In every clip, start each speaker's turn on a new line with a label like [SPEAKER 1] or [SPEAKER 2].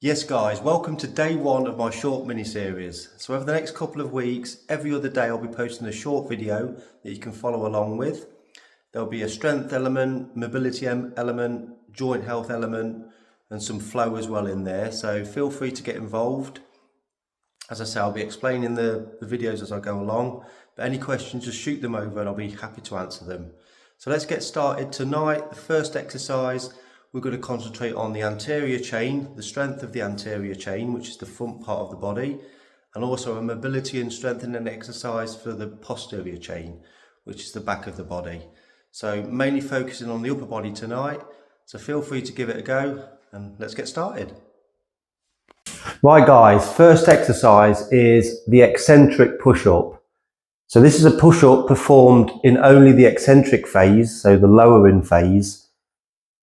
[SPEAKER 1] Yes guys, welcome to day one of my short mini series. So over the next couple of weeks, every other day I'll be posting a short video that you can follow along with. There'll be a strength element, mobility element, joint health element, and some flow as well in there. So feel free to get involved. As I say, I'll be explaining the videos as I go along, but any questions, just shoot them over and I'll be happy to answer them. So let's get started. Tonight, the first exercise, we're going to concentrate on the anterior chain, the strength of the anterior chain, which is the front part of the body, and also a mobility and strengthening exercise for the posterior chain, which is the back of the body. So mainly focusing on the upper body tonight. So feel free to give it a go and let's get started. Right guys, first exercise is the eccentric push-up. So this is a push-up performed in only the eccentric phase, so the lowering phase.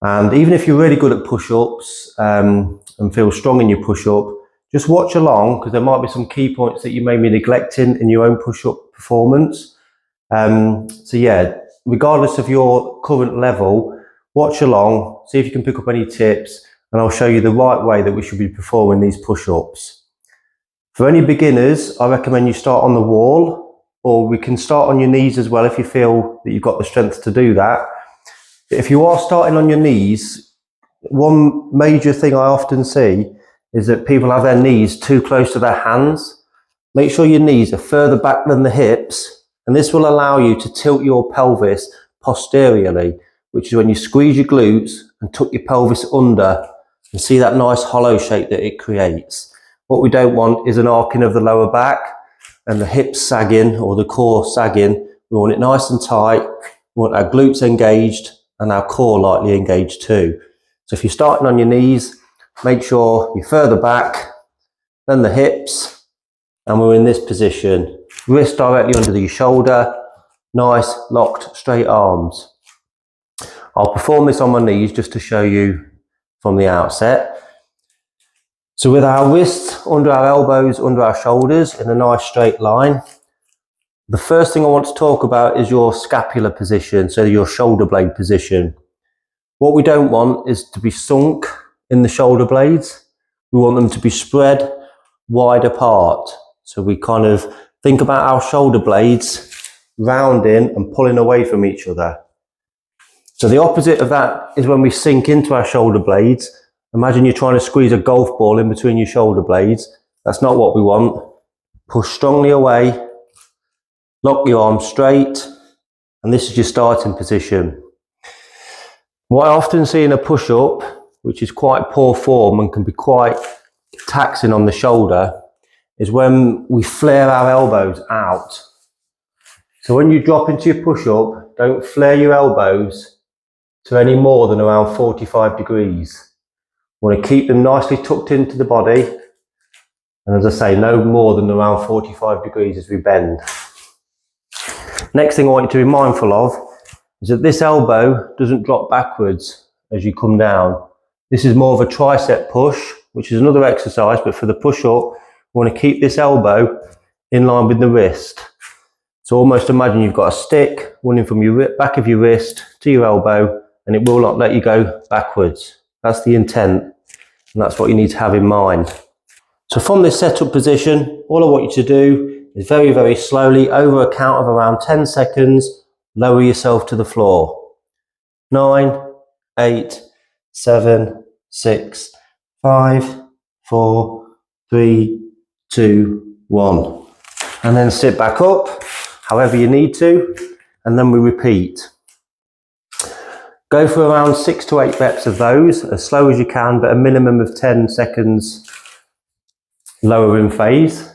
[SPEAKER 1] And even if you're really good at push-ups and feel strong in your push-up, just watch along because there might be some key points that you may be neglecting in your own push-up performance. So yeah, regardless of your current level, watch along, see if you can pick up any tips, and I'll show you the right way that we should be performing these push-ups. For any beginners, I recommend you start on the wall, or we can start on your knees as well if you feel that you've got the strength to do that. If you are starting on your knees, one major thing I often see is that people have their knees too close to their hands. Make sure your knees are further back than the hips, and this will allow you to tilt your pelvis posteriorly, which is when you squeeze your glutes and tuck your pelvis under and see that nice hollow shape that it creates. What we don't want is an arcing of the lower back and the hips sagging or the core sagging. We want it nice and tight. We want our glutes engaged and our core lightly engaged too. So if you're starting on your knees, make sure you're further back than the hips, and we're in this position. Wrist directly under your shoulder, nice locked straight arms. I'll perform this on my knees just to show you from the outset. So with our wrists under our elbows, under our shoulders in a nice straight line, the first thing I want to talk about is your scapular position, so your shoulder blade position. What we don't want is to be sunk in the shoulder blades. We want them to be spread wide apart. So we kind of think about our shoulder blades rounding and pulling away from each other. So the opposite of that is when we sink into our shoulder blades. Imagine you're trying to squeeze a golf ball in between your shoulder blades. That's not what we want. Push strongly away. Lock your arms straight, and this is your starting position. What I often see in a push-up, which is quite poor form and can be quite taxing on the shoulder, is when we flare our elbows out. So when you drop into your push-up, don't flare your elbows to any more than around 45 degrees. You want to keep them nicely tucked into the body, and as I say, no more than around 45 degrees as we bend. Next thing I want you to be mindful of is that this elbow doesn't drop backwards as you come down. This is more of a tricep push, which is another exercise, but for the push-up, we want to keep this elbow in line with the wrist. So almost imagine you've got a stick running from your back of your wrist to your elbow, and it will not let you go backwards. That's the intent, and that's what you need to have in mind. So from this setup position, all I want you to do is very, very slowly, over a count of around 10 seconds, lower yourself to the floor. 9, 8, 7, 6, 5, 4, 3, 2, 1. And then sit back up, however you need to, and then we repeat. Go for around 6 to 8 reps of those, as slow as you can, but a minimum of 10 seconds lowering phase.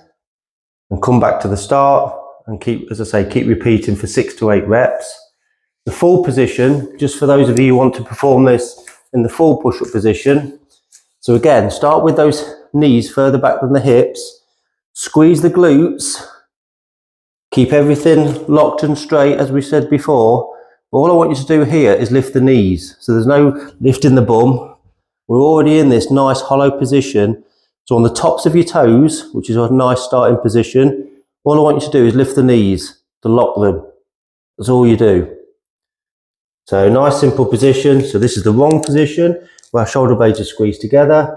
[SPEAKER 1] And come back to the start and keep, as I say, keep repeating for 6 to 8 reps. The full position, just for those of you who want to perform this in the full push-up position. So again, start with those knees further back than the hips. Squeeze the glutes. Keep everything locked and straight as we said before. All I want you to do here is lift the knees. So there's no lifting the bum. We're already in this nice hollow position. So on the tops of your toes, which is a nice starting position, all I want you to do is lift the knees to lock them. That's all you do. So nice simple position. So this is the wrong position where our shoulder blades are squeezed together.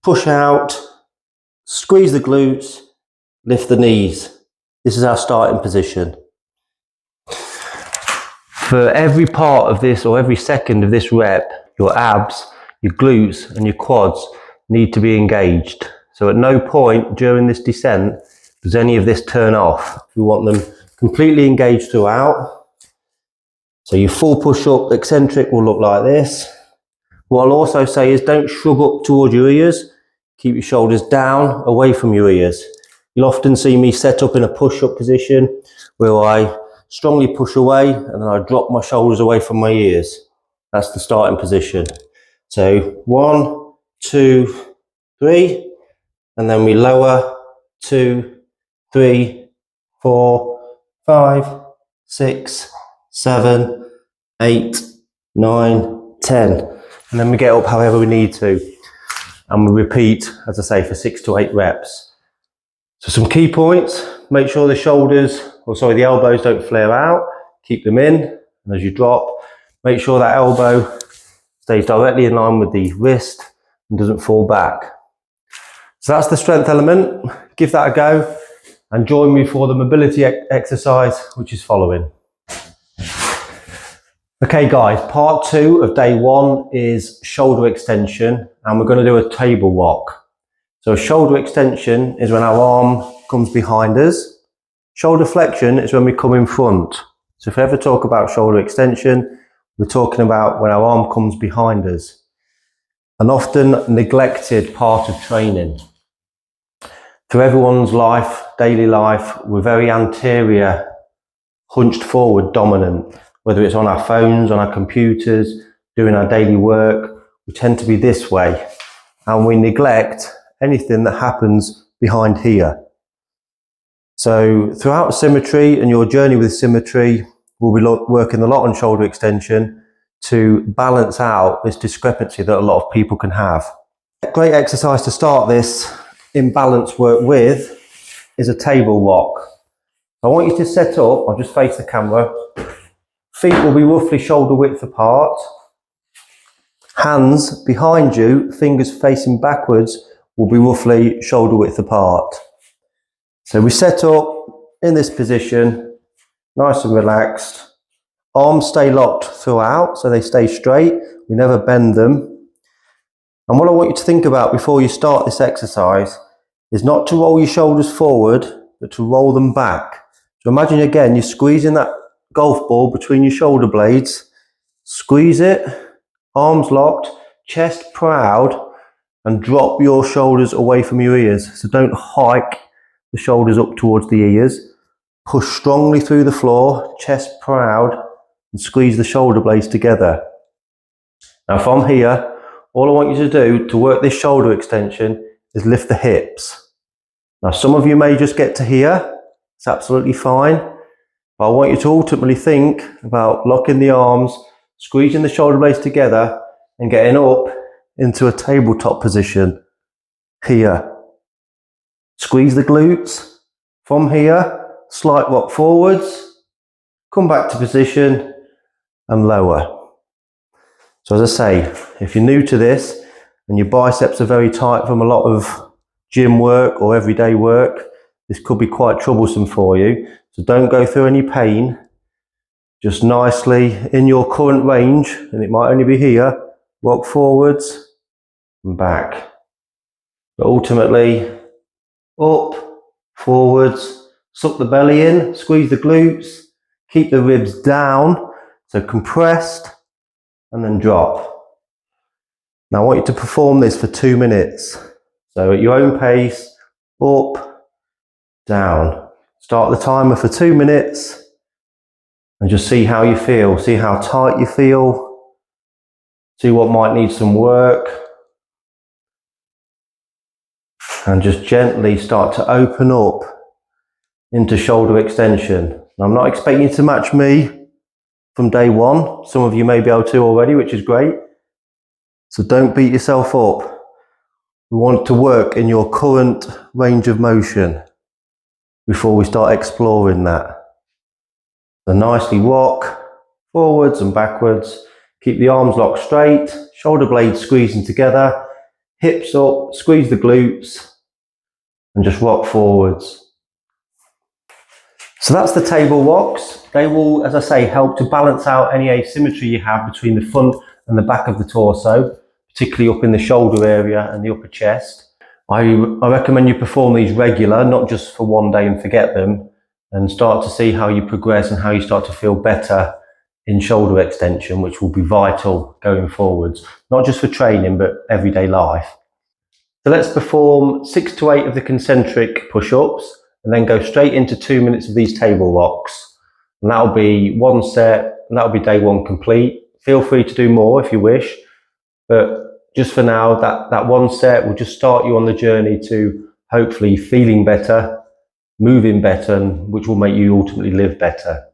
[SPEAKER 1] push out, squeeze the glutes, lift the knees. This is our starting position. For every part of this, or every second of this rep, your abs, your glutes and your quads need to be engaged. So at no point during this descent does any of this turn off. We want them completely engaged throughout. So your full push-up eccentric will look like this. What I'll also say is don't shrug up towards your ears. Keep your shoulders down, away from your ears. You'll often see me set up in a push-up position where I strongly push away and then I drop my shoulders away from my ears. That's the starting position. So 1, 2, 3, and then we lower 2, 3, 4, 5, 6, 7, 8, 9, 10. And then we get up however we need to. And we repeat, as I say, for 6 to 8 reps. So some key points, make sure the elbows don't flare out, keep them in, and as you drop, make sure that elbow stays directly in line with the wrist and doesn't fall back. So that's the strength element. Give that a go and join me for the mobility exercise, which is following. Okay guys, part 2 of day 1 is shoulder extension, and we're going to do a table walk. So shoulder extension is when our arm comes behind us. Shoulder flexion is when we come in front. So if we ever talk about shoulder extension, we're talking about when our arm comes behind us. An often neglected part of training. Through everyone's life, daily life, we're very anterior, hunched forward dominant. Whether it's on our phones, on our computers, doing our daily work, we tend to be this way. And we neglect anything that happens behind here. So throughout Sym8ry and your journey with Sym8ry, we'll be working a lot on shoulder extension to balance out this discrepancy that a lot of people can have. A great exercise to start this imbalance work with is a table walk. I want you to set up, I'll just face the camera, feet will be roughly shoulder width apart, hands behind you, fingers facing backwards, will be roughly shoulder width apart. So we set up in this position, nice and relaxed. Arms stay locked throughout, so they stay straight. We never bend them. And what I want you to think about before you start this exercise is not to roll your shoulders forward, but to roll them back. So imagine again, you're squeezing that golf ball between your shoulder blades. Squeeze it, arms locked, chest proud, and drop your shoulders away from your ears. So don't hike the shoulders up towards the ears. Push strongly through the floor, chest proud, and squeeze the shoulder blades together. Now from here, all I want you to do to work this shoulder extension is lift the hips. Now some of you may just get to here, it's absolutely fine. But I want you to ultimately think about locking the arms, squeezing the shoulder blades together, and getting up into a tabletop position here. Squeeze the glutes. From here, slight rock forwards, come back to position and lower. So as I say, if you're new to this and your biceps are very tight from a lot of gym work or everyday work, this could be quite troublesome for you. So don't go through any pain. Just nicely in your current range, and it might only be here, rock forwards and back. But ultimately, up, forwards, suck the belly in, squeeze the glutes, keep the ribs down, so compressed, and then drop. Now I want you to perform this for 2 minutes. So at your own pace, up, down. Start the timer for 2 minutes and just see how you feel. See how tight you feel. See what might need some work. And just gently start to open up into shoulder extension. Now, I'm not expecting you to match me from day 1. Some of you may be able to already, which is great. So don't beat yourself up. We want to work in your current range of motion before we start exploring that. So nicely rock forwards and backwards. Keep the arms locked straight, shoulder blades squeezing together. hips up, squeeze the glutes, and just rock forwards. So that's the table rocks. They will, as I say, help to balance out any asymmetry you have between the front and the back of the torso, particularly up in the shoulder area and the upper chest. I recommend you perform these regular, not just for one day and forget them, and start to see how you progress and how you start to feel better in shoulder extension, which will be vital going forwards, not just for training, but everyday life. So let's perform 6 to 8 of the concentric push-ups and then go straight into 2 minutes of these table rocks. And that'll be one set, and that'll be day one complete. Feel free to do more if you wish, but just for now, that one set will just start you on the journey to hopefully feeling better, moving better, which will make you ultimately live better.